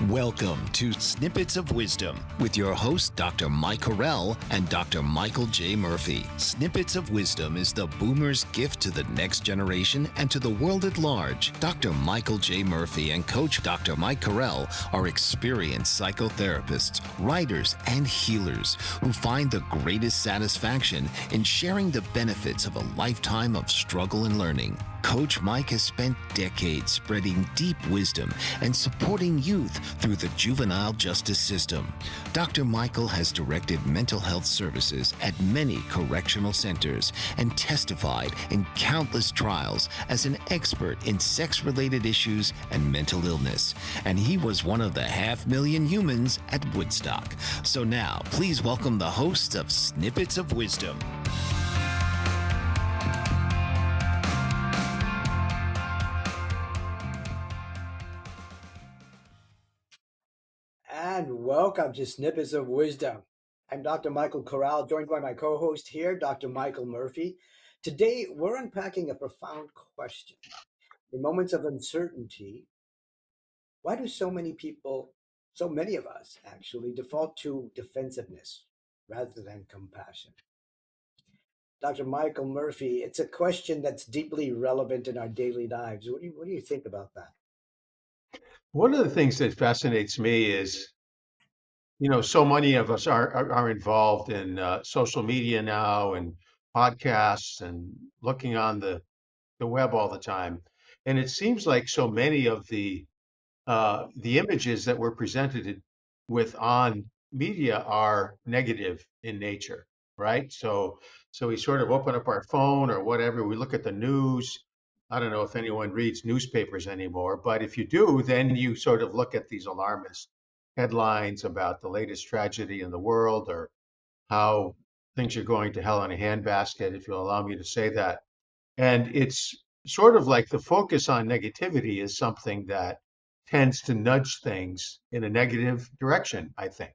Welcome to Snippets of Wisdom with your host, Dr. Mike Corral and Dr. Michael J. Murphy. Snippets of Wisdom is the boomer's gift to the next generation and to the world at large. Dr. Michael J. Murphy and Coach Dr. Mike Corral are experienced psychotherapists, writers, and healers who find the greatest satisfaction in sharing the benefits of a lifetime of struggle and learning. Coach Mike has spent decades spreading deep wisdom and supporting youth through the juvenile justice system. Dr. Michael has directed mental health services at many correctional centers and testified in countless trials as an expert in sex-related issues and mental illness. And he was one of the 500,000 humans at Woodstock. So now, please welcome the hosts of Snippets of Wisdom. And welcome to Snippets of Wisdom. I'm Dr. Michael Corral, joined by my co-host here, Dr. Michael Murphy. Today, we're unpacking a profound question. In moments of uncertainty, why do so many of us actually, default to defensiveness rather than compassion? Dr. Michael Murphy, it's a question that's deeply relevant in our daily lives. What do you think about that? One of the things that fascinates me is, so many of us are involved in social media now and podcasts and looking on the web all the time. And it seems like so many of the images that we're presented with on media are negative in nature, right? So we sort of open up our phone or whatever, we look at the news. I don't know if anyone reads newspapers anymore, but if you do, then you sort of look at these alarmist headlines about the latest tragedy in the world or how things are going to hell in a handbasket, if you'll allow me to say that. And it's sort of like the focus on negativity is something that tends to nudge things in a negative direction, I think.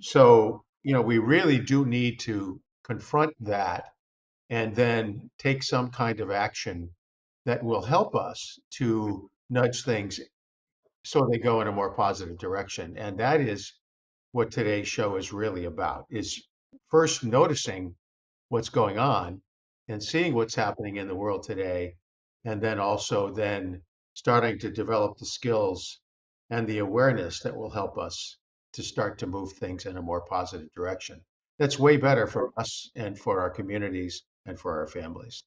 So, we really do need to confront that and then take some kind of action that will help us to nudge things so they go in a more positive direction. And that is what today's show is really about, is first noticing what's going on and seeing what's happening in the world today, and then also then starting to develop the skills and the awareness that will help us to start to move things in a more positive direction. That's way better for us and for our communities and for our families.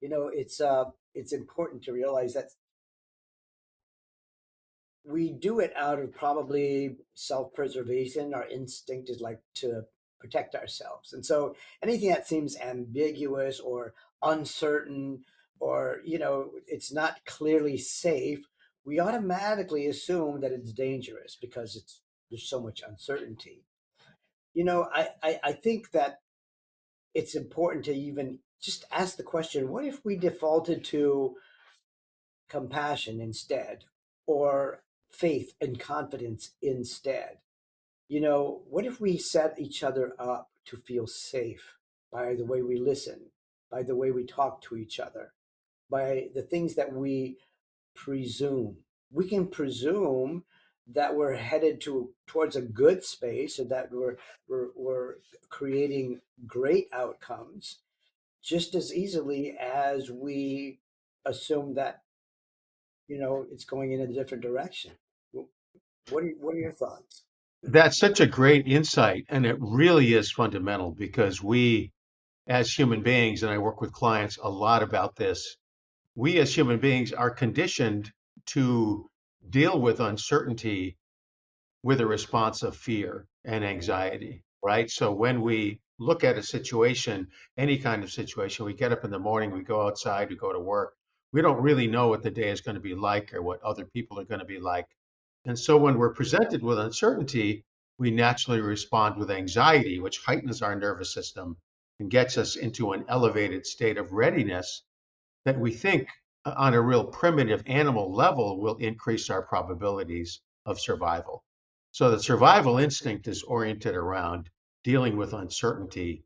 It's important to realize that we do it out of probably self-preservation. Our instinct is like to protect ourselves. And so anything that seems ambiguous or uncertain or, it's not clearly safe, we automatically assume that it's dangerous because there's so much uncertainty. I think that it's important to even just ask the question, what if we defaulted to compassion instead, or faith and confidence instead? What if we set each other up to feel safe by the way we listen, by the way we talk to each other, by the things that we presume? We can presume that we're headed towards a good space and that we're creating great outcomes just as easily as we assume that it's going in a different direction. What are your thoughts? That's such a great insight, and it really is fundamental because we, as human beings, and I work with clients a lot about this, we as human beings are conditioned to deal with uncertainty with a response of fear and anxiety, right? So when we look at a situation, any kind of situation, we get up in the morning, we go outside, we go to work, we don't really know what the day is going to be like or what other people are going to be like. And so when we're presented with uncertainty, we naturally respond with anxiety, which heightens our nervous system and gets us into an elevated state of readiness that we think on a real primitive animal level will increase our probabilities of survival. So the survival instinct is oriented around dealing with uncertainty,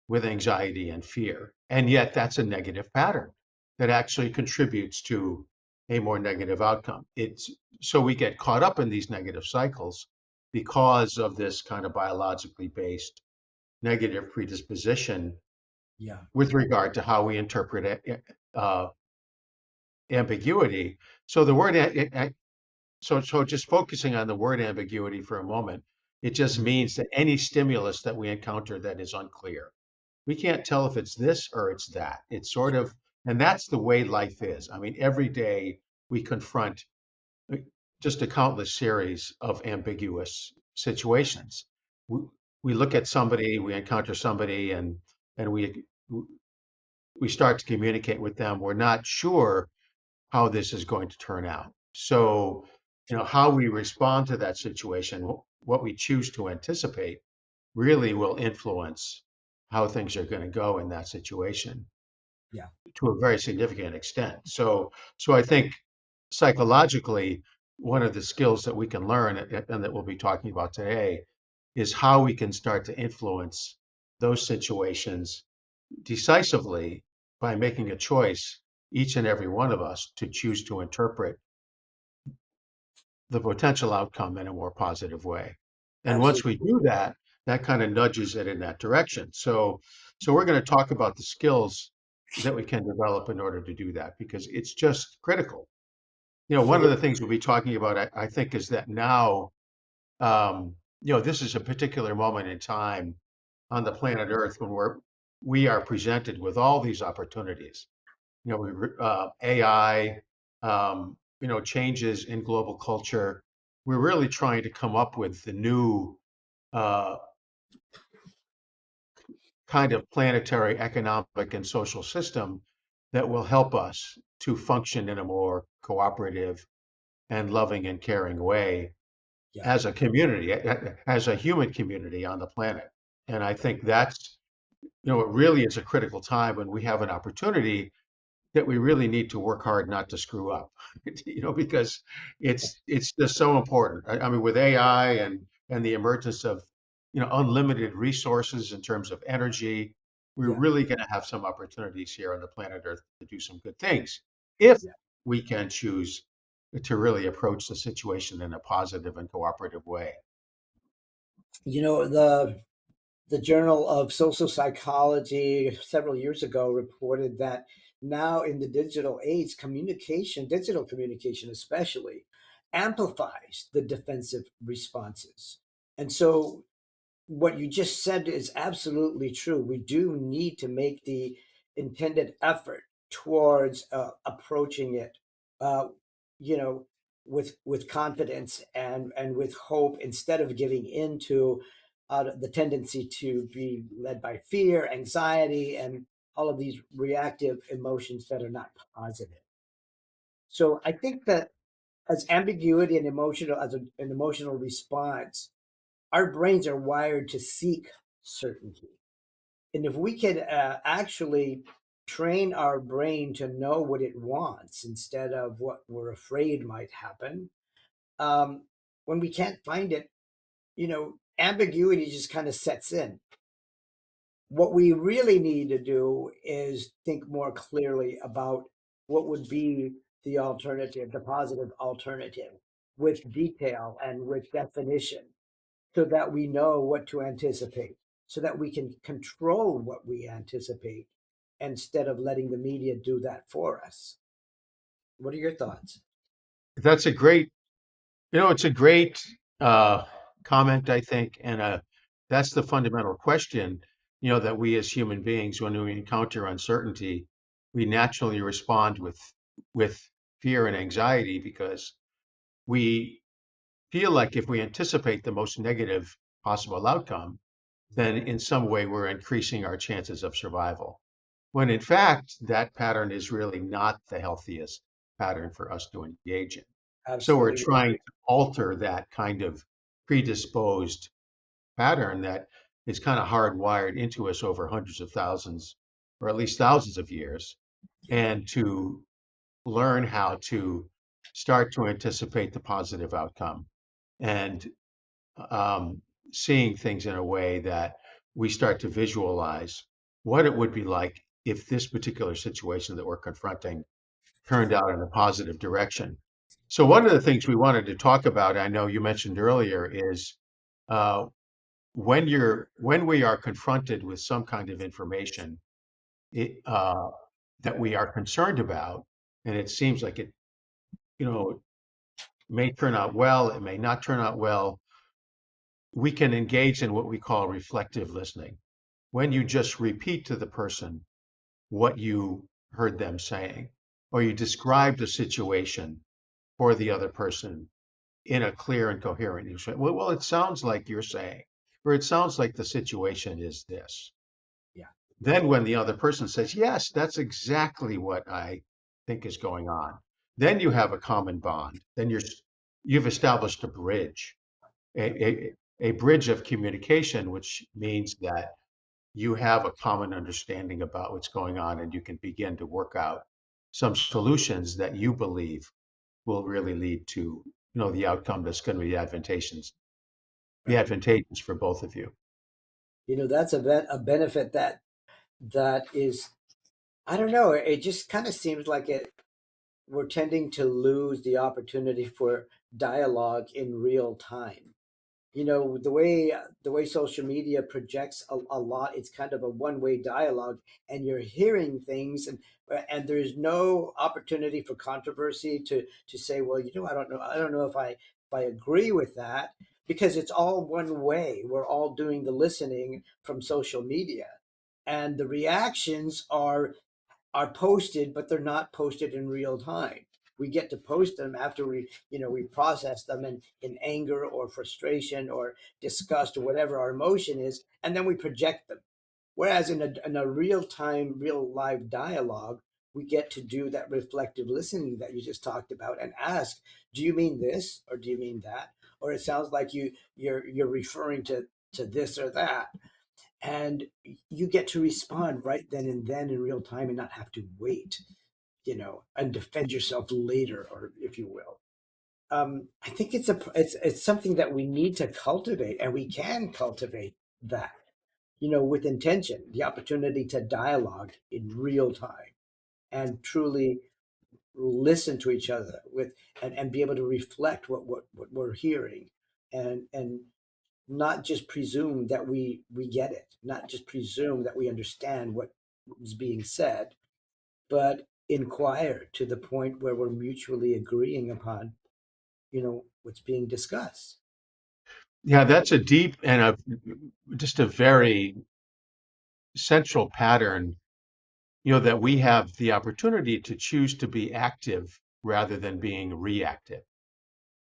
with anxiety and fear. And yet that's a negative pattern that actually contributes to a more negative outcome. It's so we get caught up in these negative cycles because of this kind of biologically based negative predisposition Yeah. with regard to how we interpret uh, ambiguity. So the word so just focusing on the word ambiguity for a moment, it just Mhm. means that any stimulus that we encounter that is unclear. We can't tell if it's this or it's that. It's sort of, and that's the way life is. I mean, every day we confront uh, just a countless series of ambiguous situations. We, we look at somebody, we encounter somebody, and we start to communicate with them. We're not sure how this is going to turn out. So, how we respond to that situation, what we choose to anticipate, really will influence how things are going to go in that situation Yeah. to a very significant extent. So I think psychologically, one of the skills that we can learn and that we'll be talking about today is how we can start to influence those situations decisively by making a choice, each and every one of us, to choose to interpret the potential outcome in a more positive way. And once Absolutely. we do that, that kind of nudges it in that direction. So we're going to talk about the skills that we can develop in order to do that because it's just critical. One of It, the things we'll be talking about, I think, is that now, this is a particular moment in time on the planet Earth when we are presented with all these opportunities. AI, changes in global culture. We're really trying to come up with the new uh, kind of planetary economic and social system that will help us to function in a more cooperative and loving and caring way yeah. as a community, as a human community on the planet. And I think that's, it really is a critical time when we have an opportunity that we really need to work hard not to screw up, because it's just so important. I mean, with AI and the emergence of unlimited resources in terms of energy, we're Yeah. really going to have some opportunities here on the planet Earth to do some good things if Yeah. we can choose to really approach the situation in a positive and cooperative way. The Journal of Social Psychology several years ago reported that now in the digital age, digital communication especially, amplifies the defensive responses. And so what you just said is absolutely true. We do need to make the intended effort towards approaching it, uh, you know, with confidence and with hope instead of giving into the tendency to be led by fear, anxiety, and all of these reactive emotions that are not positive. So I think that as ambiguity and an emotional response, our brains are wired to seek certainty. And if we could actually train our brain to know what it wants instead of what we're afraid might happen, um, when we can't find it, ambiguity just kind of sets in. What we really need to do is think more clearly about what would be the alternative, the positive alternative, with detail and with definition so that we know what to anticipate, so that we can control what we anticipate instead of letting the media do that for us. What are your thoughts? That's a great it's a great uh, comment, I think, and that's the fundamental question, that we as human beings, when we encounter uncertainty, we naturally respond with fear and anxiety because we feel like if we anticipate the most negative possible outcome, then in some way we're increasing our chances of survival. When in fact, that pattern is really not the healthiest pattern for us to engage in. So we're Absolutely trying agree. to alter that kind of predisposed pattern that is kind of hardwired into us over hundreds of thousands, or at least thousands of years, Yeah. and to learn how to start to anticipate the positive outcome and um, seeing things in a way that we start to visualize what it would be like if this particular situation that we're confronting turned out in a positive direction. So one of the things we wanted to talk about, I know you mentioned earlier, is uh, when we are confronted with some kind of information it, that we are concerned about, and it seems like it, you know, may turn out well, it may not turn out well, we can engage in what we call reflective listening. When you just repeat to the person what you heard them saying, or you describe the situation for the other person in a clear and coherent way. Well, it sounds like you're saying, or it sounds like the situation is this. Yeah. Then when the other person says, yes, that's exactly what I think is going on, then you have a common bond. Then you've established a bridge, a bridge of communication, which means that you have a common understanding about what's going on, and you can begin to work out some solutions that you believe will really lead to, the outcome that's going to be Right. advantageous for both of you. That's a benefit that is, I don't know, it just kind of seems like we're tending to lose the opportunity for dialogue in real time. The way social media projects a lot, it's kind of a one-way dialogue, and you're hearing things, and there's no opportunity for controversy to say, well, I don't know if I agree with that, because it's all one way. We're all doing the listening from social media, and the reactions are posted, but they're not posted in real time. We get to post them after we process them in anger or frustration or disgust or whatever our emotion is, and then we project them. Whereas in a real time, real live dialogue, we get to do that reflective listening that you just talked about and ask, do you mean this or do you mean that? Or it sounds like you're referring to this or that, and you get to respond right then and then in real time and not have to wait, and defend yourself later, or if you will. I think it's something that we need to cultivate, and we can cultivate that, with intention, the opportunity to dialogue in real time and truly listen to each other and be able to reflect what we're hearing, and not just presume that we get it, not just presume that we understand what was being said, but inquire to the point where we're mutually agreeing upon, what's being discussed. Yeah, that's a deep and just a very central pattern, that we have the opportunity to choose to be active rather than being reactive.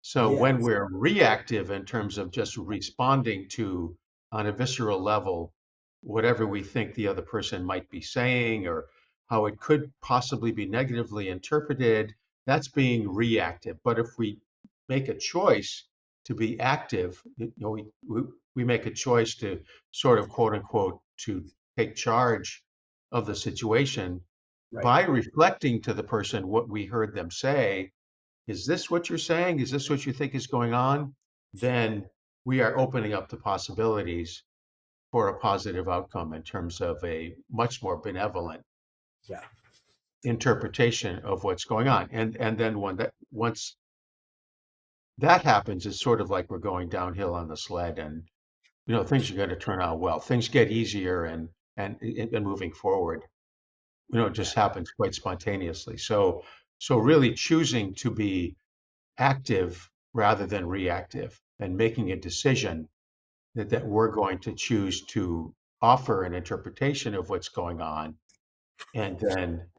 So Yeah. when we're reactive in terms of just responding to, on a visceral level, whatever we think the other person might be saying or how it could possibly be negatively interpreted, that's being reactive. But if we make a choice to be active, we make a choice to sort of quote unquote to take charge of the situation Right. by reflecting to the person what we heard them say. Is this what you're saying? Is this what you think is going on? Then we are opening up the possibilities for a positive outcome in terms of a much more benevolent Yeah. interpretation of what's going on. And then once that happens, it's sort of like we're going downhill on the sled, and things are going to turn out well. Things get easier, and moving forward, it Yeah. just happens quite spontaneously. So really choosing to be active rather than reactive, and making a decision that we're going to choose to offer an interpretation of what's going on, and then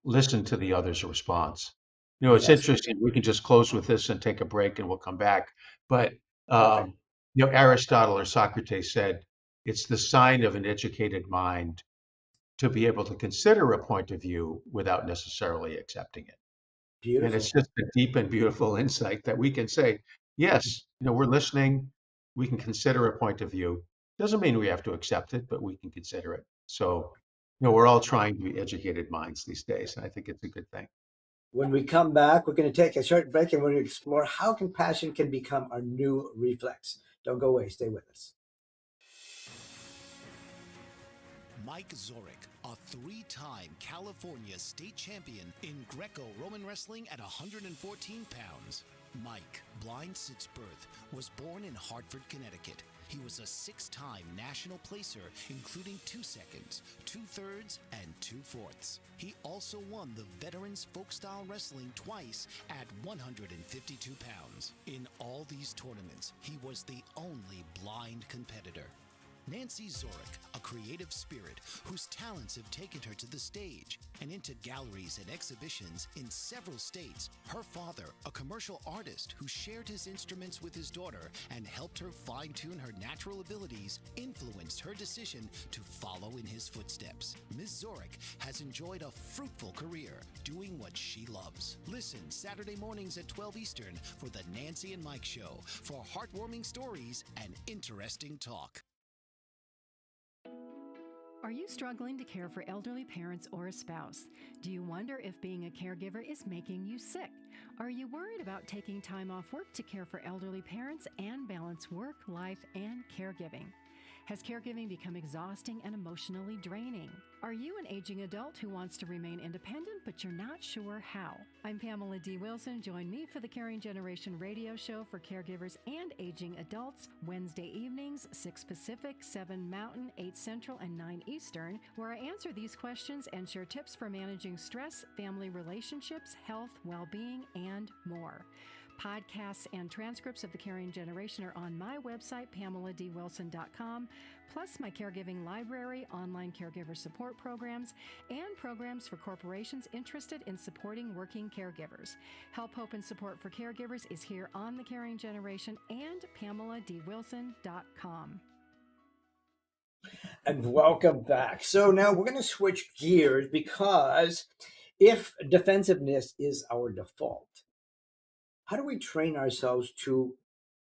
listen to the other's response. It's Yes. interesting. We can just close with this and take a break, and we'll come back. But Perfect. Aristotle or Socrates said it's the sign of an educated mind to be able to consider a point of view without necessarily accepting it. And it's Beautiful. just a deep and beautiful insight that we can say, yes, we're listening. We can consider a point of view. Doesn't mean we have to accept it, but we can consider it. So, we're all trying to be educated minds these days, and I think it's a good thing. When we come back, we're going to take a short break, and we're going to explore how compassion can become our new reflex. Don't go away. Stay with us. Mike Zorich, a three-time California state champion in Greco-Roman wrestling at 114 pounds. Mike, blind since birth, was born in Hartford, Connecticut. He was a six-time national placer, including 2 seconds, 2/3, and 2/4. He also won the Veterans Folk-Style Wrestling twice at 152 pounds. In all these tournaments, he was the only blind competitor. Nancy Zorick, a creative spirit whose talents have taken her to the stage and into galleries and exhibitions in several states. Her father, a commercial artist who shared his instruments with his daughter and helped her fine-tune her natural abilities, influenced her decision to follow in his footsteps. Ms. Zorick has enjoyed a fruitful career doing what she loves. Listen Saturday mornings at 12 Eastern for the Nancy and Mike Show for heartwarming stories and interesting talk. Are you struggling to care for elderly parents or a spouse? Do you wonder if being a caregiver is making you sick? Are you worried about taking time off work to care for elderly parents and balance work, life, and caregiving? Has caregiving become exhausting and emotionally draining? Are you an aging adult who wants to remain independent, but you're not sure how? I'm Pamela D. Wilson. Join me for the Caring Generation radio show for caregivers and aging adults, Wednesday evenings, 6 Pacific, 7 Mountain, 8 Central, and 9 Eastern, where I answer these questions and share tips for managing stress, family relationships, health, well-being, and more. Podcasts and transcripts of the Caring Generation are on my website, PamelaDWilson.com, plus my caregiving library, online caregiver support programs, and programs for corporations interested in supporting working caregivers. Help, hope, and support for caregivers is here on the Caring Generation and PamelaDWilson.com. And welcome back. So now we're going to switch gears, because if defensiveness is our default, how do we train ourselves to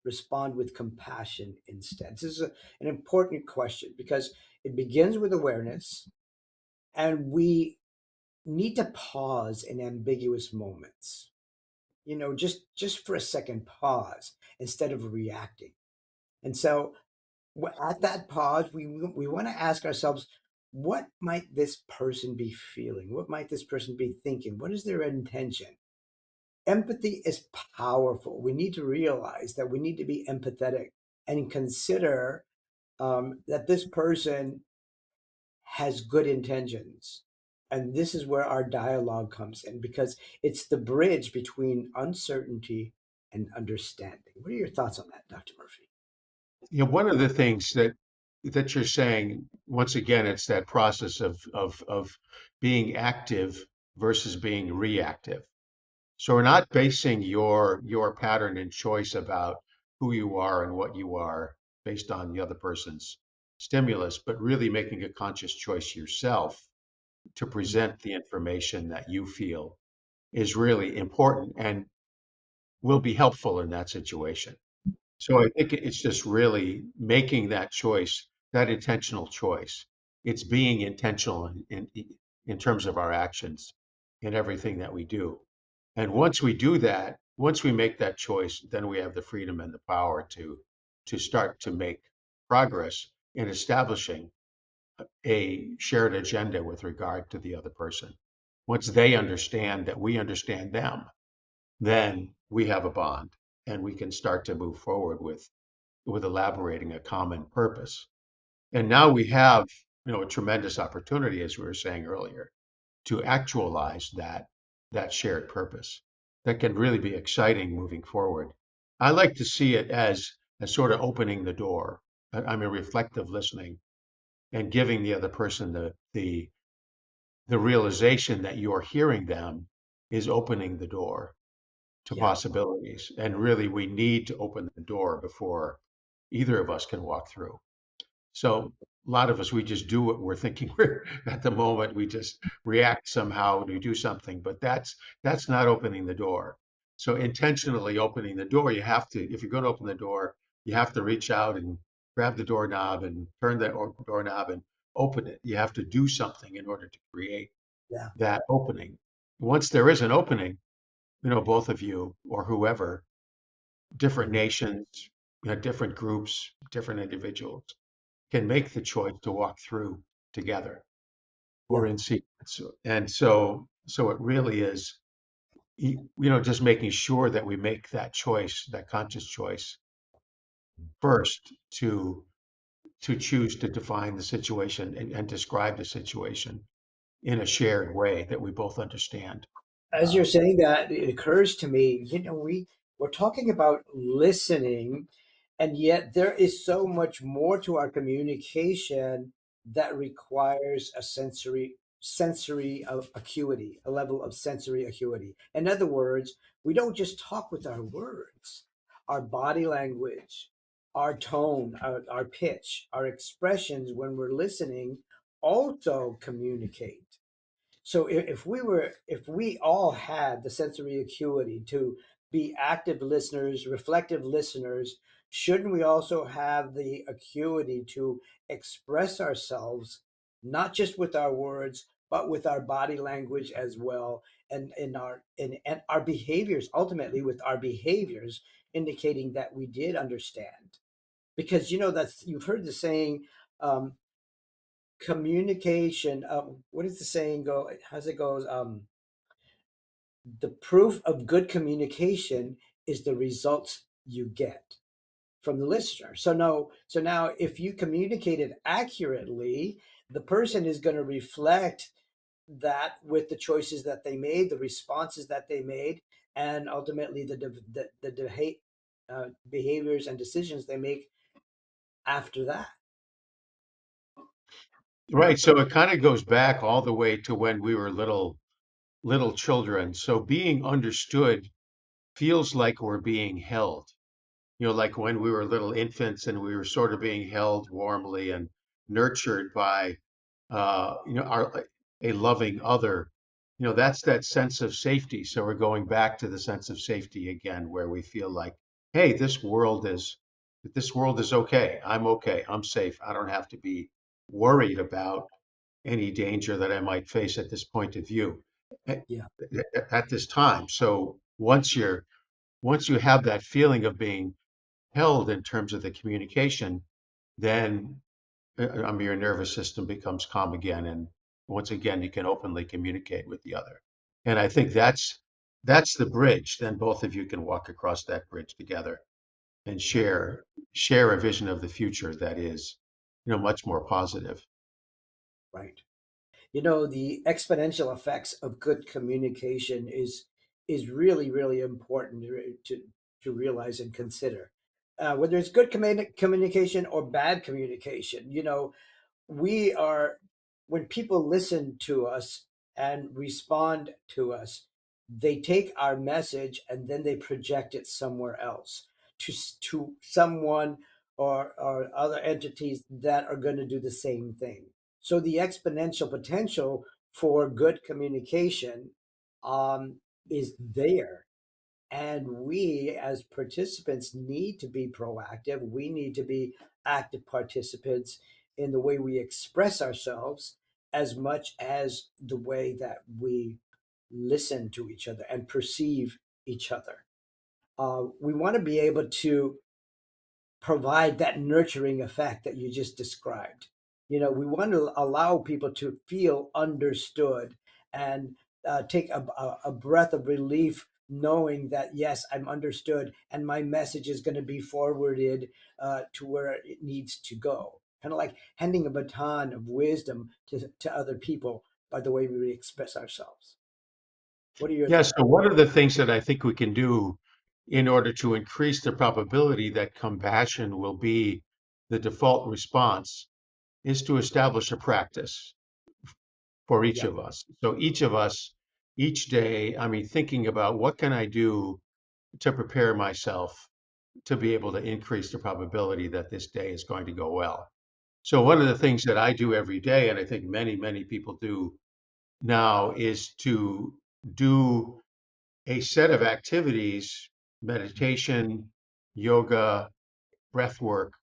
respond with compassion instead? This is an important question, because it begins with awareness, and we need to pause in ambiguous moments. Just for a second, pause instead of reacting. And so at that pause, we want to ask ourselves, what might this person be feeling? What might this person be thinking? What is their intention? Empathy is powerful. We need to realize that we need to be empathetic and consider that this person has good intentions. And this is where our dialogue comes in, because it's the bridge between uncertainty and understanding. What are your thoughts on that, Dr. Murphy? One of the things that you're saying, once again, it's that process of being active versus being reactive. So we're not basing your pattern and choice about who you are and what you are based on the other person's stimulus, but really making a conscious choice yourself to present the information that you feel is really important and will be helpful in that situation. So I think it's just really making that choice, that intentional choice. It's being intentional in terms of our actions in everything that we do. And once we do that, once we make that choice, then we have the freedom and the power to start to make progress in establishing a shared agenda with regard to the other person. Once they understand that we understand them, then we have a bond and we can start to move forward with elaborating a common purpose. And now we have, a tremendous opportunity, as we were saying earlier, to actualize that shared purpose. That can really be exciting moving forward. I like to see it as sort of opening the door. I mean, reflective listening and giving the other person the realization that you're hearing them is opening the door to Yeah. possibilities. And really, we need to open the door before either of us can walk through. So a lot of us, we just do what we're thinking we're at the moment. We just react somehow to do something, but that's not opening the door. So intentionally opening the door, you have to, if you're going to open the door, you have to reach out and grab the doorknob and turn the doorknob and open it. You have to do something in order to create Yeah. that opening. Once there is an opening, both of you or whoever, different nations, different groups, different individuals can make the choice to walk through together. or Yeah. in sequence. And so it really is, just making sure that we make that choice, that conscious choice first to choose to define the situation and describe the situation in a shared way that we both understand. As you're Um, saying that, it occurs to me, we're talking about listening, and yet there is so much more to our communication that requires a sensory acuity, a level of sensory acuity. In other words, we don't just talk with our words. Our body language, our tone, our pitch, our expressions when we're listening also communicate. So if we all had the sensory acuity to be active listeners, reflective listeners, shouldn't we also have the acuity to express ourselves, not just with our words, but with our body language as well, and and our behaviors, ultimately with our behaviors indicating that we did understand. Because that's, you've heard the saying, um, communication, what does the saying go, how's it goes, the proof of good communication is the results you get from the listener. So now if you communicated accurately, the person is going to reflect that with the choices that they made, the responses that they made, and ultimately the behaviors and decisions they make after that. right. So it kind of goes back all the way to when we were little children. So being understood feels like we're being held. Like when we were little infants and we were sort of being held warmly and nurtured by, a loving other. That's that sense of safety. So we're going back to the sense of safety again, where we feel like, hey, this world is okay. I'm okay. I'm safe. I don't have to be worried about any danger that I might face at this point of view at, Yeah. at this time. So once you have that feeling of being held in terms of the communication, then your nervous system becomes calm again, and once again you can openly communicate with the other. And I think that's the bridge. Then both of you can walk across that bridge together and Right. share a vision of the future that is, much more positive. Right. The exponential effects of good communication is really, really important to realize and consider, whether it's good communication or bad communication. We are When people listen to us and respond to us, they take our message and then they project it somewhere else, to someone or other entities that are going to do the same thing. So the exponential potential for good communication, um, is there, and we as participants need to be proactive. We need to be active participants in the way we express ourselves, as much as the way that we listen to each other and perceive each other. We want to be able to provide that nurturing effect that you just described. We want to allow people to feel understood, and take a breath of relief, knowing that, yes, I'm understood and my message is going to be forwarded to where it needs to go. Kind of like handing a baton of wisdom to other people by the way we express ourselves. What are your Yeah, thoughts? so one of the things that I think we can do in order to increase the probability that compassion will be the default response is to establish a practice for each Yeah, of us. So each of us, each day, I mean, thinking about what can I do to prepare myself to be able to increase the probability that this day is going to go well. So one of the things that I do every day, and I think many, many people do now, is to do a set of activities, meditation, yoga, breath work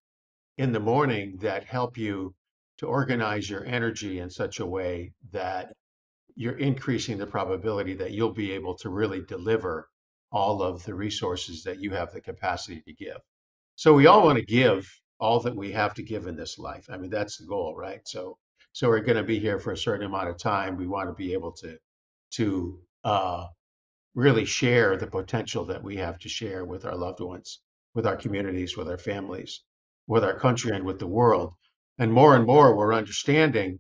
in the morning that help you to organize your energy in such a way that you're increasing the probability that you'll be able to really deliver all of the resources that you have the capacity to give. So we all want to give all that we have to give in this life. I mean, that's the goal, right? So So we're going to be here for a certain amount of time. We want to be able to really share the potential that we have to share with our loved ones, with our communities, with our families, with our country, and with the world. And more, we're understanding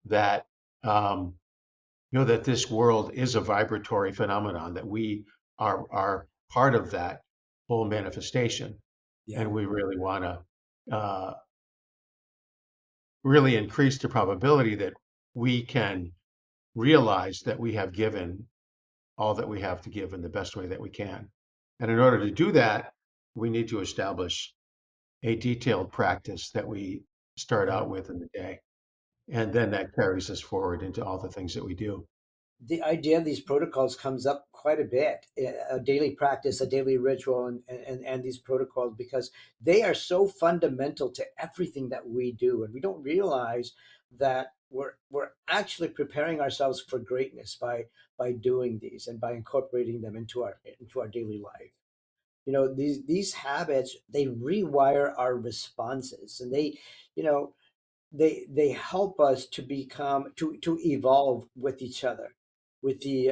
that that this world is a vibratory phenomenon, that we are part of that whole manifestation, Yeah. and we really want to really increase the probability that we can realize that we have given all that we have to give in the best way that we can. And in order to do that, we need to establish a detailed practice that we start out with in the day. And then that carries us forward into all the things that we do. The idea of these protocols comes up quite a bit, a daily practice, a daily ritual, and these protocols, because they are so fundamental to everything that we do. And we don't realize that we're actually preparing ourselves for greatness by doing these and by incorporating them into our daily life. These habits, they rewire our responses, and they help us to become to evolve with each other, with the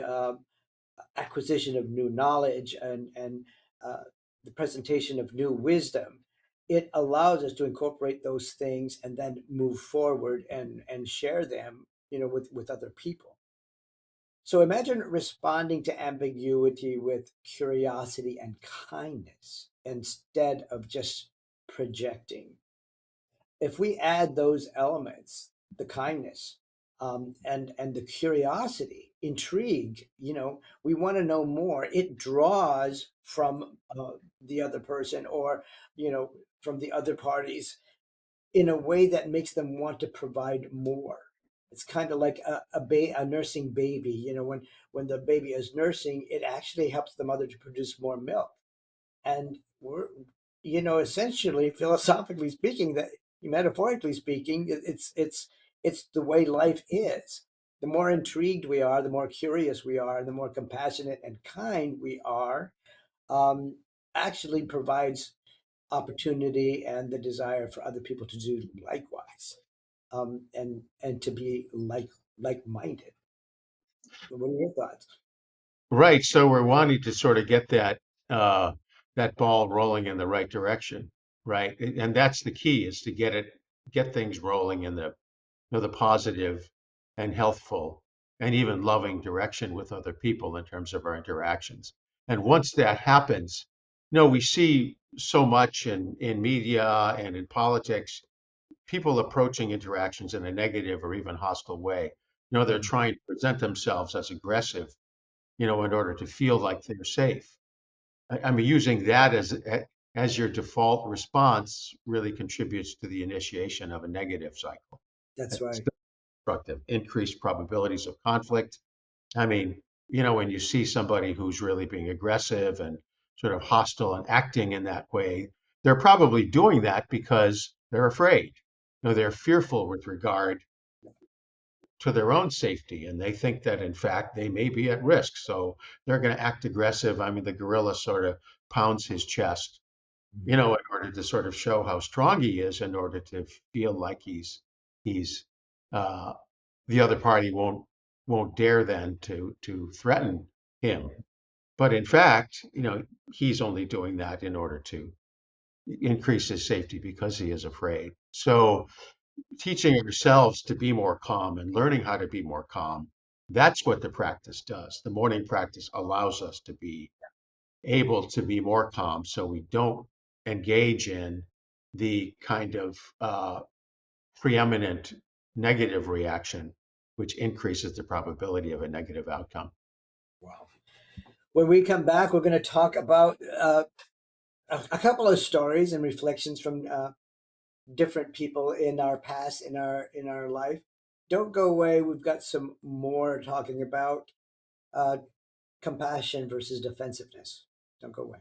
acquisition of new knowledge and the presentation of new wisdom. It allows us to incorporate those things and then move forward and share them, with other people. So imagine responding to ambiguity with curiosity and kindness instead of just projecting. If we add those elements, the kindness, and the curiosity, intrigue, we want to know more. It draws from the other person, or from the other parties, in a way that makes them want to provide more. It's kind of like a nursing baby. When the baby is nursing, it actually helps the mother to produce more milk. And we're, essentially, philosophically speaking, that metaphorically speaking, it's the way life is. The more intrigued we are, the more curious we are, the more compassionate and kind we are, um, actually provides opportunity and the desire for other people to do likewise, and to be like-minded. What are your thoughts? Right. So we're wanting to sort of get that ball rolling in the right direction, right? And that's the key, is to get things rolling in the positive and healthful and even loving direction with other people in terms of our interactions. And once that happens, we see so much in media and in politics, people approaching interactions in a negative or even hostile way. They're Mhm. trying to present themselves as aggressive, in order to feel like they're safe. I mean, using that as your default response really contributes to the initiation of a negative cycle. That's It's right. destructive, increased probabilities of conflict. I mean, when you see somebody who's really being aggressive and sort of hostile and acting in that way, they're probably doing that because they're afraid. They're fearful with regard to their own safety, and they think that in fact they may be at risk, so they're going to act aggressive. I mean, the gorilla sort of pounds his chest, in order to sort of show how strong he is, in order to feel like he's uh, the other party won't dare then to threaten him. But in fact, he's only doing that in order to increase his safety, because he is afraid. So teaching ourselves to be more calm and learning how to be more calm, that's what the practice does. The morning practice allows us to be able to be more calm, so we don't engage in the kind of preeminent negative reaction, which increases the probability of a negative outcome. Wow. When we come back, we're going to talk about a couple of stories and reflections from different people in our past, in our life. Don't go away. We've got some more talking about uh, compassion versus defensiveness. Don't go away.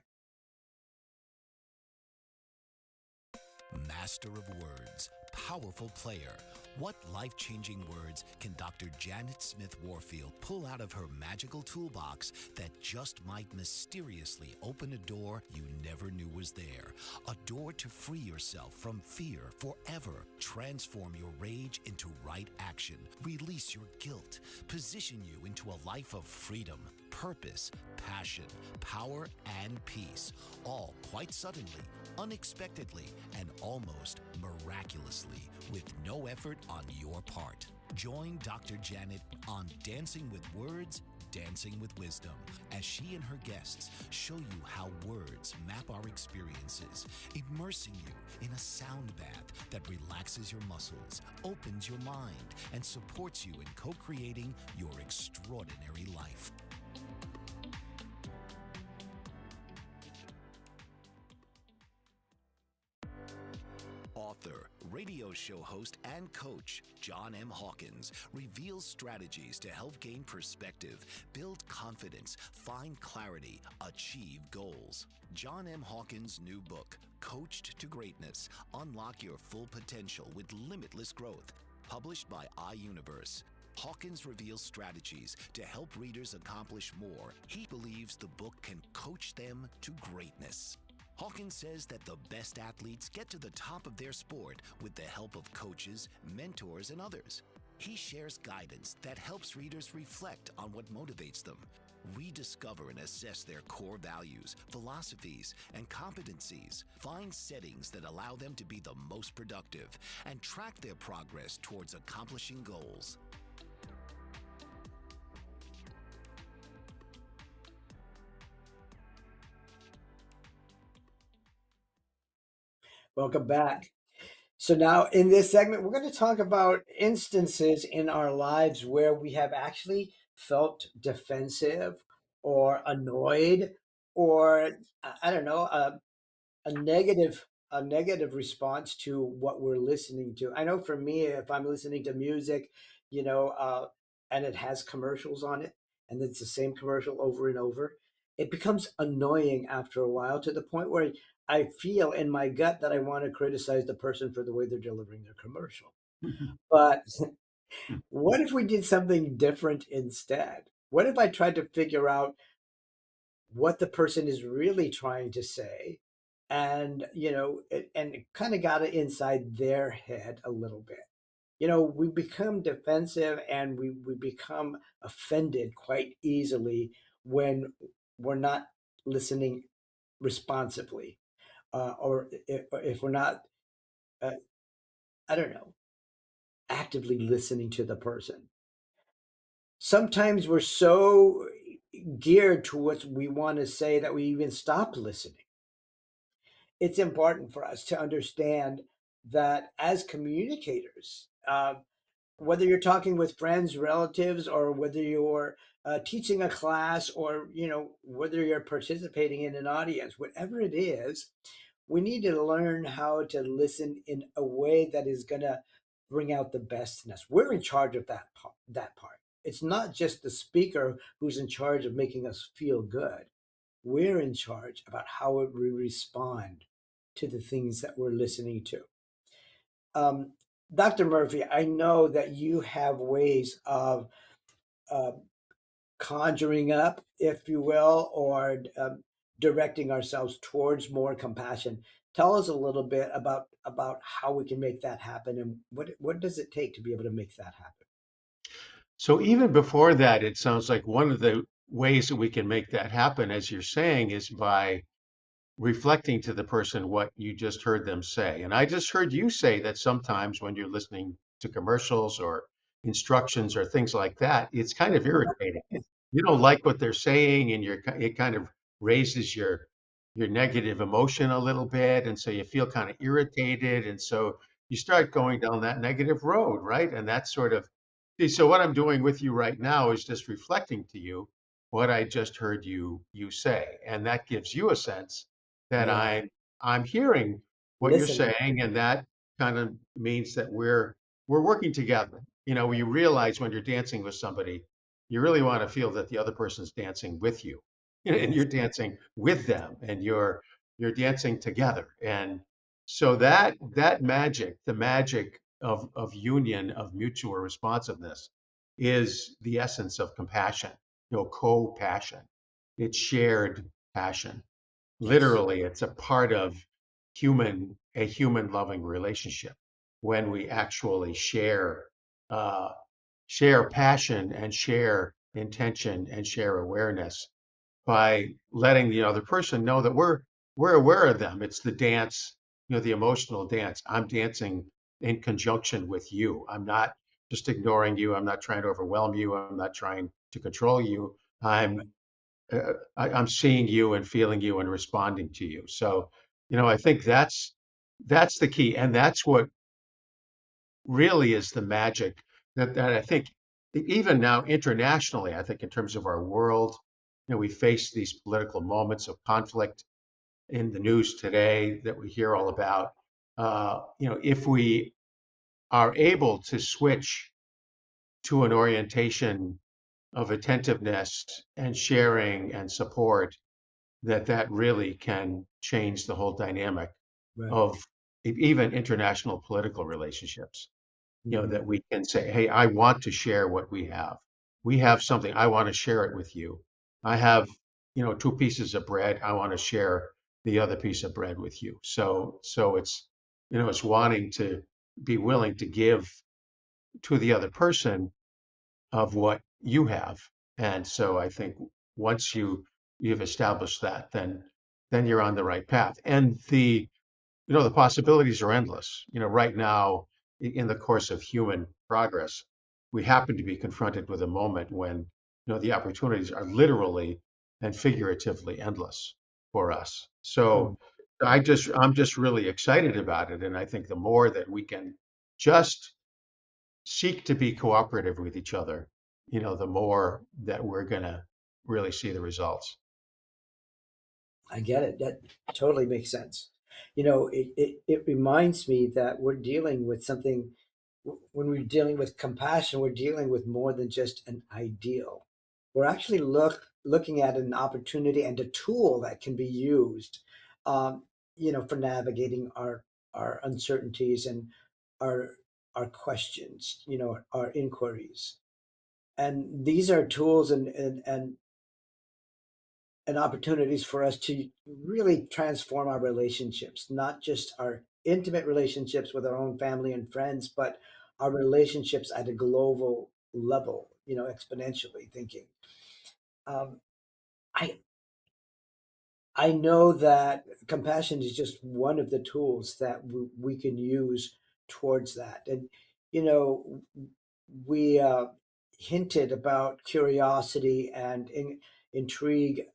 Master of words, powerful player. What life-changing words can Dr. Janet Smith Warfield pull out of her magical toolbox that just might mysteriously open a door you never knew was there? A door to free yourself from fear forever. Transform your rage into right action. Release your guilt. Position you into a life of freedom, purpose, passion, power, and peace. All quite suddenly, unexpectedly, and almost miraculously, with no effort on your part. Join Dr. Janet on Dancing with Words, Dancing with Wisdom, as she and her guests show you how words map our experiences, immersing you in a sound bath that relaxes your muscles, opens your mind, and supports you in co-creating your extraordinary life. Author, radio show host, and coach John M. Hawkins reveals strategies to help gain perspective, build confidence, find clarity, achieve goals. John M. Hawkins' new book, Coached to Greatness: Unlock Your Full Potential with Limitless Growth, published by iUniverse. Hawkins reveals strategies to help readers accomplish more. He believes the book can coach them to greatness. Hawkins says that the best athletes get to the top of their sport with the help of coaches, mentors, and others. He shares guidance that helps readers reflect on what motivates them, rediscover and assess their core values, philosophies, and competencies, find settings that allow them to be the most productive, and track their progress towards accomplishing goals. Welcome back. So now in this segment, we're going to talk about instances in our lives where we have actually felt defensive or annoyed or I don't know, a negative response to what we're listening to. I know for me, if I'm listening to music, and it has commercials on it, and it's the same commercial over and over, it becomes annoying after a while to the point where I feel in my gut that I want to criticize the person for the way they're delivering their commercial. But what if we did something different instead? What if I tried to figure out what the person is really trying to say, and and kind of got it inside their head a little bit. We become defensive and we become offended quite easily when we're not listening responsively, or if we're not, I don't know, actively listening to the person. Sometimes we're so geared to what we want to say that we even stop listening. It's important for us to understand that as communicators, whether you're talking with friends, relatives, or whether you're teaching a class, or whether you're participating in an audience, whatever it is, we need to learn how to listen in a way that is going to bring out the best in us. We're in charge of that part. It's not just the speaker who's in charge of making us feel good. We're in charge about how we respond to the things that we're listening to. Um, Dr. Murphy, I know that you have ways of uh, conjuring up, if you will, or directing ourselves towards more compassion. Tell us a little bit about how we can make that happen, and what does it take to be able to make that happen? So even before that, it sounds like one of the ways that we can make that happen, as you're saying, is by reflecting to the person what you just heard them say. And I just heard you say that sometimes when you're listening to commercials or instructions or things like that, it's kind of irritating. You don't like what they're saying, and it kind of raises your negative emotion a little bit, and so you feel kind of irritated, and so you start going down that negative road, right? And that's sort of see, so what I'm doing with you right now is just reflecting to you what I just heard you say, and that gives you a sense that Yeah, I'm hearing what you're listening. saying, and that kind of means that we're working together. You realize when you're dancing with somebody, you really want to feel that the other person's dancing with you, and Yes, you're dancing with them, and you're dancing together. And So that magic, the magic of union, of mutual responsiveness, is the essence of compassion, co-passion. It's shared passion. Yes. Literally, it's a part of a human loving relationship when we actually uh, share passion and share intention and share awareness by letting the other person know that we're aware of them. It's the dance, the emotional dance. I'm dancing in conjunction with you. I'm not just ignoring you. I'm not trying to overwhelm you. I'm not trying to control you. Right. I'm seeing you and feeling you and responding to you. So, I think that's the key, and that's what really is the magic that I think even now internationally, I think in terms of our world, we face these political moments of conflict in the news today that we hear all about. If we are able to switch to an orientation of attentiveness and sharing and support, that really can change the whole dynamic Right. of even international political relationships. That Mhm. we can say, hey, I want to share what we have. We have something, I want to share it with you. I have, two pieces of bread. I want to share the other piece of bread with you. So it's wanting to be willing to give to the other person of what you have. And so I think once you've established that, then you're on the right path. And the possibilities are endless. Right now, in the course of human progress, we happen to be confronted with a moment when, the opportunities are literally and figuratively endless for us. Mm. So I'm just really excited about it. And I think the more that we can just seek to be cooperative with each other, the more that we're going to really see the results. I get it. That totally makes sense. It reminds me that we're dealing with something, when we're dealing with compassion, we're dealing with more than just an ideal. We're actually looking at an opportunity and a tool that can be used, um, for navigating our uncertainties and our our questions, our inquiries. And these are tools and opportunities for us to really transform our relationships, not just our intimate relationships with our own family and friends, but our relationships at a global level, exponentially thinking. Um, I I know that compassion is just one of the tools that we can use towards that. And, you know, we hinted about curiosity and intrigue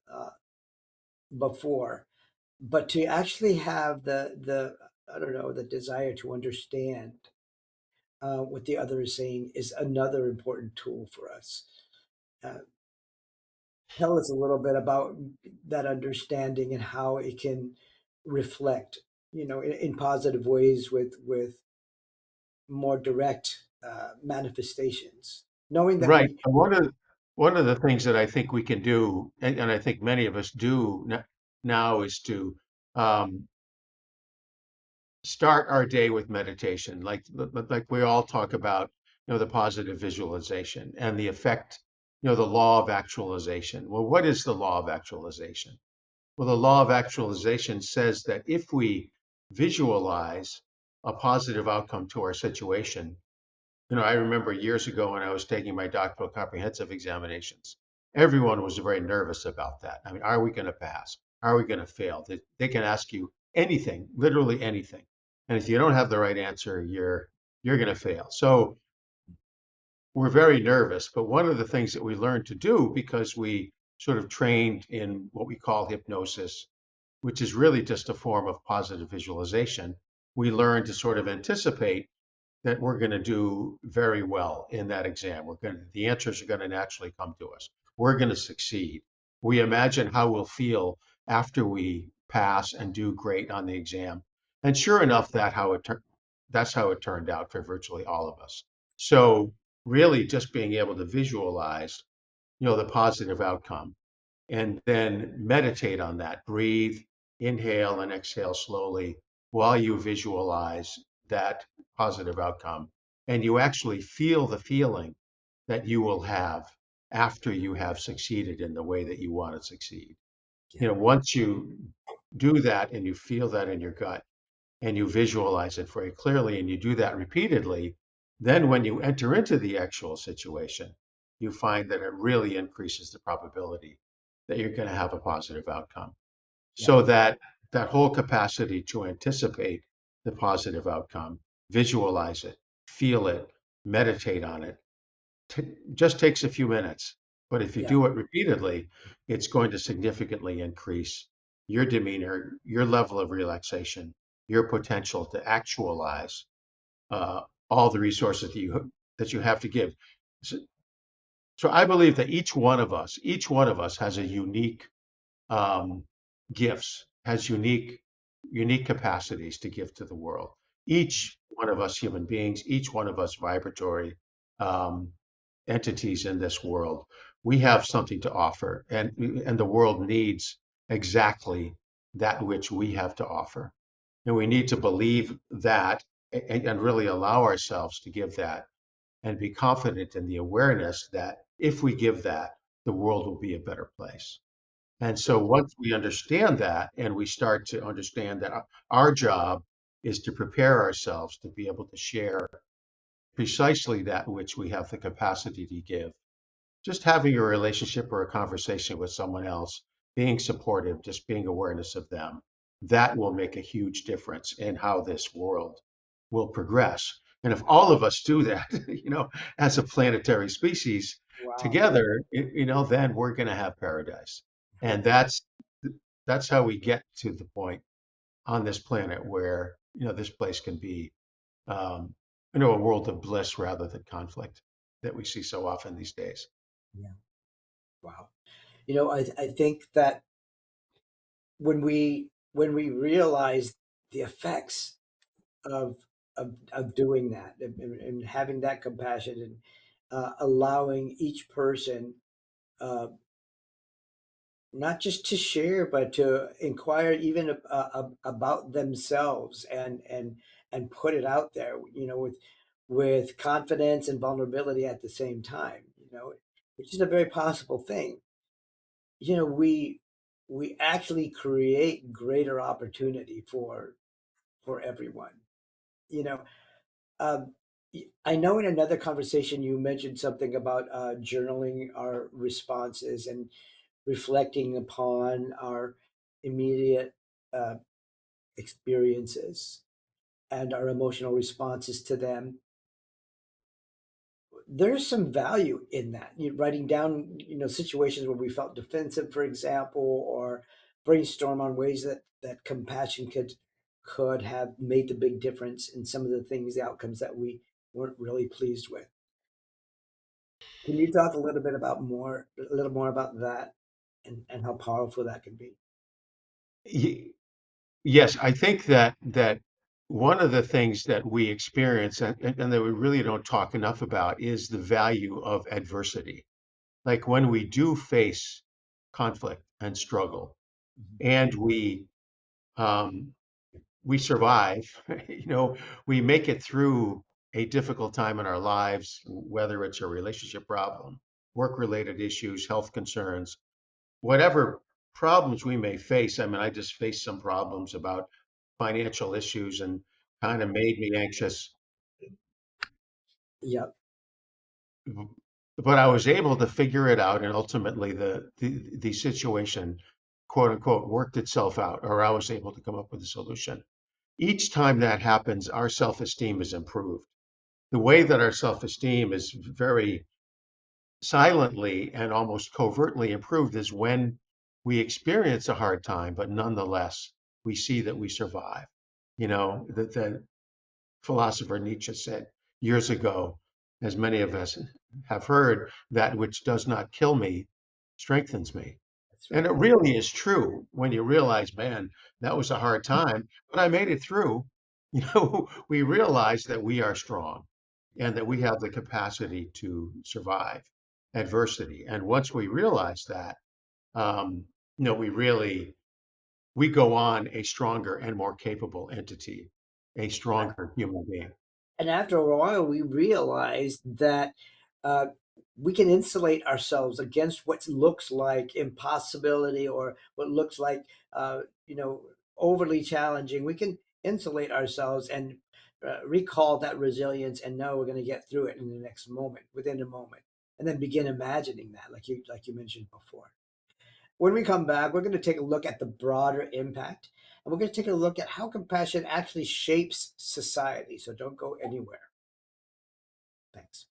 before, but to actually have the I don't know, the desire to understand what the other is saying is another important tool for us. Uh, Tell us a little bit about that understanding and how it can reflect, in positive ways with more direct manifestations. Knowing that Right. we, One of the things that I think we can do, and I think many of us do now, is to um, start our day with meditation, like we all talk about, the positive visualization and the effect, the law of actualization. Well, what is the law of actualization? Well, the law of actualization says that if we visualize a positive outcome to our situation, I remember years ago when I was taking my doctoral comprehensive examinations, everyone was very nervous about that. I mean, are we going to pass? Are we going to fail? They can ask you anything, literally anything. And if you don't have the right answer, you're going to fail. So we're very nervous. But one of the things that we learned to do, because we sort of trained in what we call hypnosis, which is really just a form of positive visualization, we learned to sort of anticipate that we're going to do very well in that exam. The answers are going to naturally come to us. We're going to succeed. We imagine how we'll feel after we pass and do great on the exam. And sure enough, that's how it turned out for virtually all of us. So really just being able to visualize, the positive outcome and then meditate on that, breathe, inhale and exhale slowly while you visualize that positive outcome, and you actually feel the feeling that you will have after you have succeeded in the way that you want to succeed. Yeah. Once you do that and you feel that in your gut and you visualize it very clearly and you do that repeatedly, then when you enter into the actual situation, you find that it really increases the probability that you're going to have a positive outcome. Yeah. So that whole capacity to anticipate the positive outcome, visualize it, feel it, meditate on it, just takes a few minutes. But if you Yeah. do it repeatedly, it's going to significantly increase your demeanor, your level of relaxation, your potential to actualize uh, all the resources that you have to give. So, so I believe that each one of us has a unique um, gifts, has unique capacities to give to the world. Each one of us human beings, each one of us vibratory um, entities in this world, we have something to offer, and the world needs exactly that which we have to offer. And we need to believe that and really allow ourselves to give that and be confident in the awareness that if we give that, the world will be a better place. And so once we understand that and we start to understand that our job is to prepare ourselves to be able to share precisely that which we have the capacity to give, just having a relationship or a conversation with someone else, being supportive, just being awareness of them, that will make a huge difference in how this world will progress. And if all of us do that, as a planetary species Wow. together, then we're going to have paradise. And that's how we get to the point on this planet where, this place can be, um, a world of bliss rather than conflict that we see so often these days. Yeah. Wow. I think that when we realize the effects of of doing that, and having that compassion, and allowing each person, uh, not just to share, but to inquire even about themselves, and put it out there, with confidence and vulnerability at the same time, which is a very possible thing. We actually create greater opportunity for everyone. You know, um, I know in another conversation you mentioned something about journaling our responses and reflecting upon our immediate uh, experiences and our emotional responses to them. There's some value in that. Writing down, situations where we felt defensive, for example, or brainstorm on ways that compassion could have made the big difference in some of the things, the outcomes that we weren't really pleased with. Can you talk a little more about that, and how powerful that can be? Y- Yes, I think that one of the things that we experience and that we really don't talk enough about is the value of adversity. Like when we do face conflict and struggle Mhm. and um, we survive, we make it through a difficult time in our lives, whether it's a relationship problem, work-related issues, health concerns, whatever problems we may face. I mean, I just faced some problems about financial issues and kind of made me anxious, Yep. but I was able to figure it out, and ultimately the situation, quote unquote, worked itself out, or I was able to come up with a solution. Each time that happens, our self-esteem is improved. The way that our self-esteem is very silently and almost covertly improved is when we experience a hard time, but nonetheless, we see that we survive. That the philosopher Nietzsche said years ago, as many of us have heard, that which does not kill me strengthens me. That's And right. it really is true when you realize, man, that was a hard time, but I made it through. We realize that we are strong Yeah. and that we have the capacity to survive adversity. And once we realize that, um, we really we go on a stronger and more capable entity, a stronger human being. And after a while, we realized that uh, we can insulate ourselves against what looks like impossibility or what looks like, you know, overly challenging. We can insulate ourselves and recall that resilience and know we're going to get through it in the next moment, within a moment, and then begin imagining that, like you mentioned before. When we come back, we're going to take a look at the broader impact, and we're going to take a look at how compassion actually shapes society. So don't go anywhere. Thanks.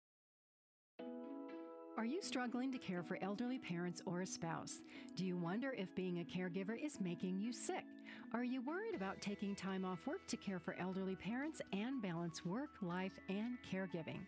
Are you struggling to care for elderly parents or a spouse? Do you wonder if being a caregiver is making you sick? Are you worried about taking time off work to care for elderly parents and balance work, life, and caregiving?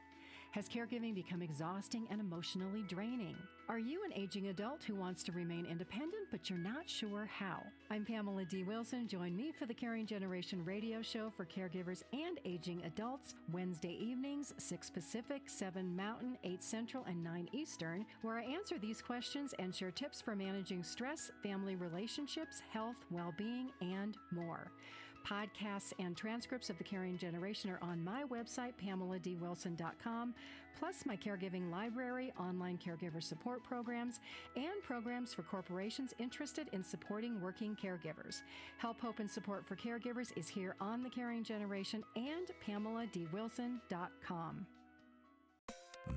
Has caregiving become exhausting and emotionally draining? Are you an aging adult who wants to remain independent but you're not sure how? I'm Pamela D. Wilson. Join me for the Caring Generation radio show for caregivers and aging adults, Wednesday evenings, 6 Pacific, 7 Mountain, 8 Central, and 9 Eastern, where I answer these questions and share tips for managing stress, family relationships, health, well-being, and more. Podcasts and transcripts of The Caring Generation are on my website, PamelaDWilson.com, plus my caregiving library, online caregiver support programs, and programs for corporations interested in supporting working caregivers. Help, hope, and support for caregivers is here on The Caring Generation and PamelaDWilson.com.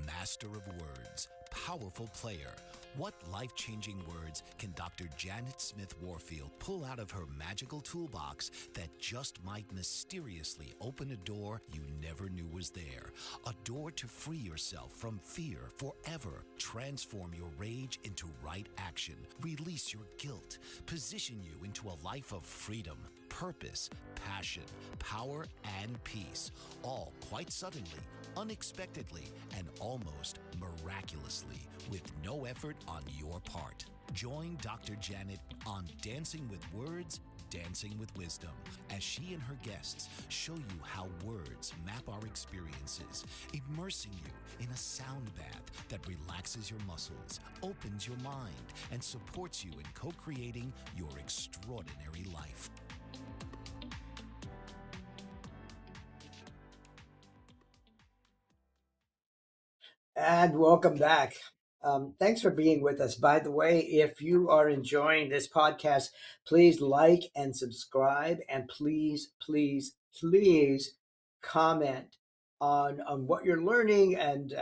Master of words, powerful player. What life-changing words can Dr. Janet Smith Warfield pull out of her magical toolbox that just might mysteriously open a door you never knew was there? A door to free yourself from fear forever. Transform your rage into right action. Release your guilt. Position you into a life of freedom, purpose, passion, power, and peace. All quite suddenly, unexpectedly, and almost miraculously, with no effort on your part. Join Dr. Janet on Dancing with Words, Dancing with Wisdom, as she and her guests show you how words map our experiences, immersing you in a sound bath that relaxes your muscles, opens your mind, and supports you in co-creating your extraordinary life. And welcome back. Thanks for being with us. By the way, if you are enjoying this podcast, please like and subscribe, and please, please, please comment on what you're learning and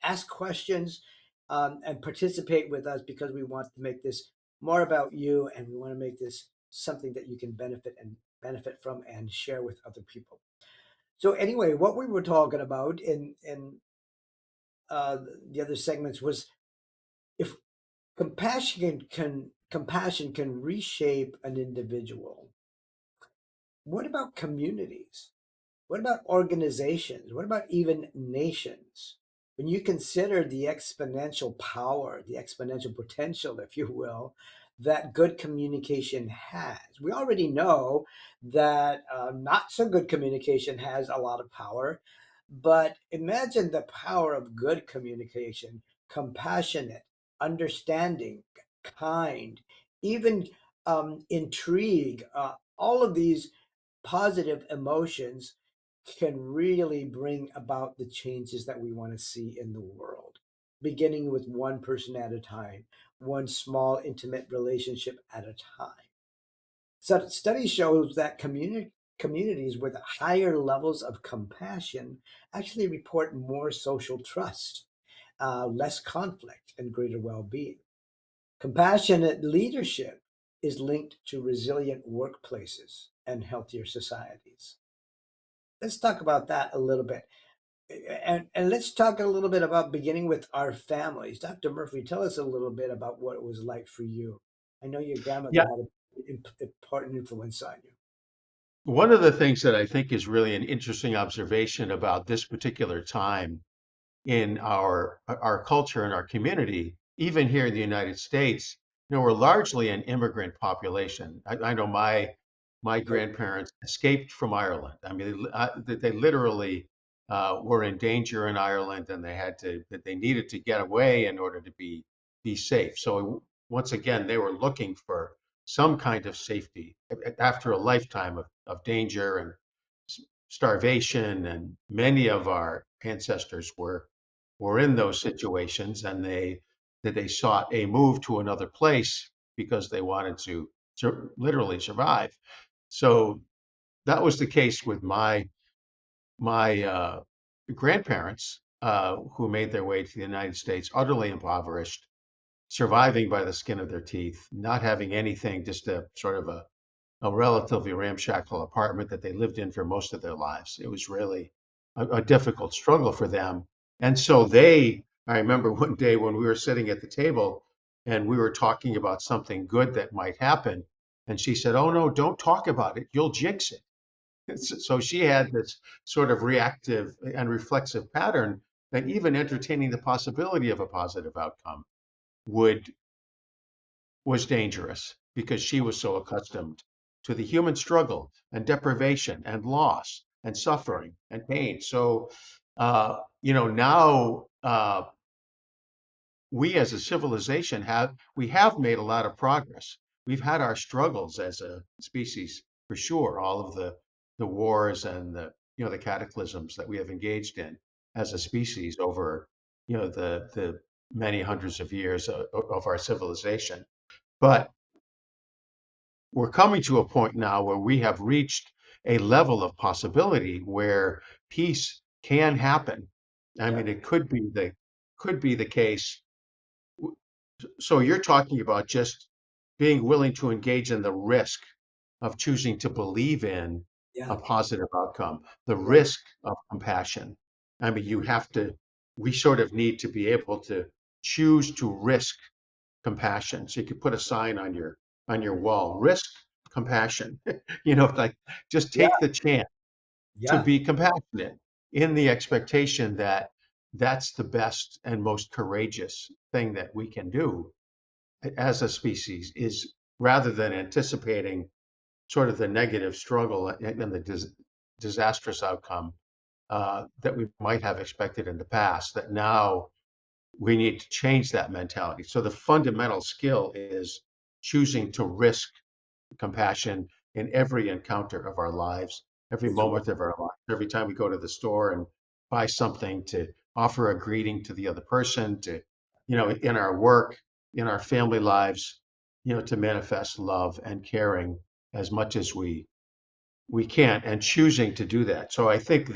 ask questions and participate with us, because we want to make this more about you, and we want to make this something that you can benefit from and share with other people. So anyway, what we were talking about in uh, the other segments was, if compassion can reshape an individual, what about communities? What about organizations? What about even nations? When you consider the exponential power, the exponential potential, if you will, that good communication has, we already know that not so good communication has a lot of power. But imagine the power of good communication, compassionate, understanding, kind, even intrigue. All of these positive emotions can really bring about the changes that we want to see in the world, beginning with one person at a time, one small intimate relationship at a time. So study shows that communities with higher levels of compassion actually report more social trust, less conflict, and greater well-being. Compassionate leadership is linked to resilient workplaces and healthier societies. Let's talk about that a little bit. And let's talk a little bit about beginning with our families. Dr. Murphy, tell us a little bit about what it was like for you. I know your grandmother Yeah, had an important influence on you. one of the things that I think is really an interesting observation about this particular time in our culture and our community, even here in the United States, we're largely an immigrant population. I know my Yep. grandparents escaped from Ireland. I mean, they literally were in danger in Ireland, and they needed to get away in order to be safe. So once again, they were looking for some kind of safety after a lifetime of danger and starvation. And many of our ancestors were in those situations, and they sought a move to another place because they wanted to literally survive. So that was the case with my grandparents, who made their way to the United States, utterly impoverished, surviving by the skin of their teeth, not having anything, just a sort of a relatively ramshackle apartment that they lived in for most of their lives. It was really a difficult struggle for them. And so I remember one day when we were sitting at the table and we were talking about something good that might happen. And she said, "Oh, no, don't talk about it. You'll jinx it." So she had this sort of reactive and reflexive pattern that even entertaining the possibility of a positive outcome was dangerous, because she was so accustomed to the human struggle and deprivation and loss and suffering and pain. So, now we as a civilization have made a lot of progress. We've had our struggles as a species, for sure, all of the wars and the cataclysms that we have engaged in as a species over the many hundreds of years of our civilization. But we're coming to a point now where we have reached a level of possibility where peace can happen. I mean, it could be the case. So you're talking about just being willing to engage in the risk of choosing to believe in Yeah. a positive outcome, the Yeah. risk of compassion. I mean, we sort of need to be able to choose to risk compassion. So you could put a sign on your wall: risk compassion. Like, just Yeah. take the chance to Yeah. be compassionate, in the expectation that that's the best and most courageous thing that we can do as a species, is rather than anticipating sort of the negative struggle and the disastrous outcome that we might have expected in the past, that now we need to change that mentality. So the fundamental skill is choosing to risk compassion in every encounter of our lives, every It's moment of our lives, every time we go to the store and buy something, to offer a greeting to the other person, to, in our work, in our family lives, to manifest love and caring as much as we can, and choosing to do that. So I think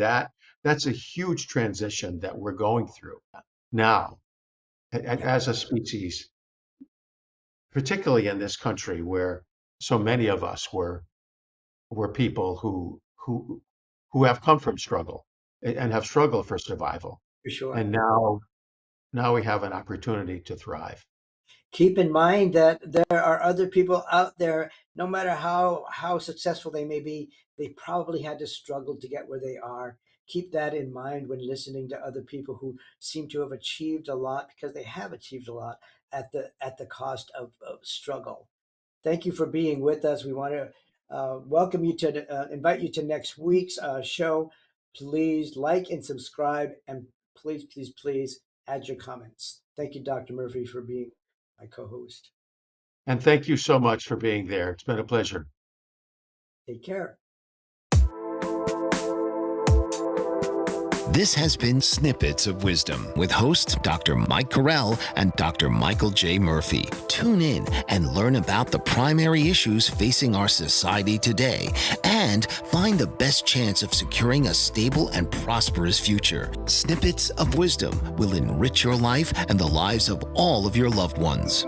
that's a huge transition that we're going through now as a species, particularly in this country where so many of us were people who have come from struggle and have struggled for survival. for sure. And now we have an opportunity to thrive. Keep in mind that there are other people out there, no matter how successful they may be, they probably had to struggle to get where they are. Keep that in mind when listening to other people who seem to have achieved a lot, because they have achieved a lot at the cost of struggle. Thank you for being with us. We want to welcome you to invite you to next week's show. Please like and subscribe, and please add your comments. Thank you, Dr. Murphy, for being my co-host. And thank you so much for being there. It's been a pleasure. Take care. This has been Snippets of Wisdom with hosts Dr. Mike Corral and Dr. Michael J. Murphy. Tune in and learn about the primary issues facing our society today, and find the best chance of securing a stable and prosperous future. Snippets of Wisdom will enrich your life and the lives of all of your loved ones.